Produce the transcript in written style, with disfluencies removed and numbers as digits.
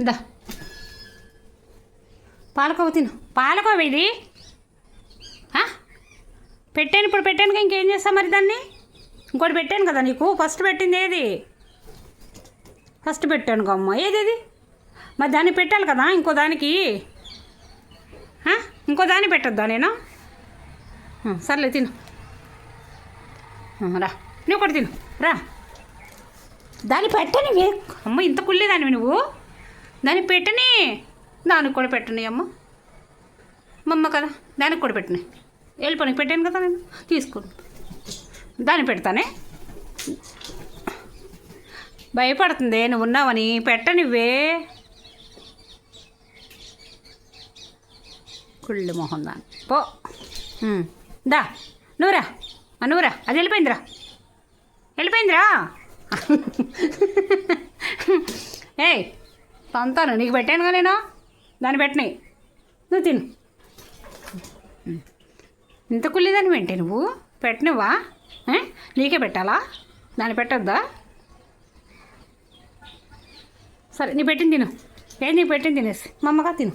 దా పాలకోవ తిను. పాలకోవ ఇది పెట్టాను. ఇప్పుడు పెట్టాను, ఇంకేం చేస్తా మరి దాన్ని? ఇంకోటి పెట్టాను కదా నీకు. ఫస్ట్ పెట్టింది ఏది? ఫస్ట్ పెట్టాను అమ్మ. ఏది మరి దాన్ని పెట్టాలి కదా ఇంకో దానికి. ఇంకో దాన్ని పెట్టద్దా నేను? సర్లే తిను. రా నువ్వు కూడా తిను. రా దాన్ని పెట్టని. అమ్మ ఇంత కుళ్ళేదానివి నువ్వు. దాన్ని పెట్టని. దానికి కూడా పెట్టని అమ్మ. మమ్మ కదా దానికి కూడా పెట్టని. వెళ్ళిపోయి పెట్టాను కదా నేను. తీసుకోండి దాన్ని పెడతానే. భయపడుతుంది నువ్వు ఉన్నావని. పెట్టనివ్వే. కుళ్ళు మొహం దాన్ని. పో దా నువ్వురా. నువ్వురా. అది వెళ్ళిపోయిందిరా. ఏయ్ తంతాను. నీకు పెట్టానుగా నేను. దాన్ని పెట్టినాయి. నువ్వు తిను. ఇంత కుళ్ళేదాన్ని వెంటే నువ్వు. పెట్టినవా? నీకే పెట్టాలా? దాన్ని పెట్టద్దా? సరే నీ పెట్టింది తిను. నీకు పెట్టింది తినేసి మా అమ్మగా తిను.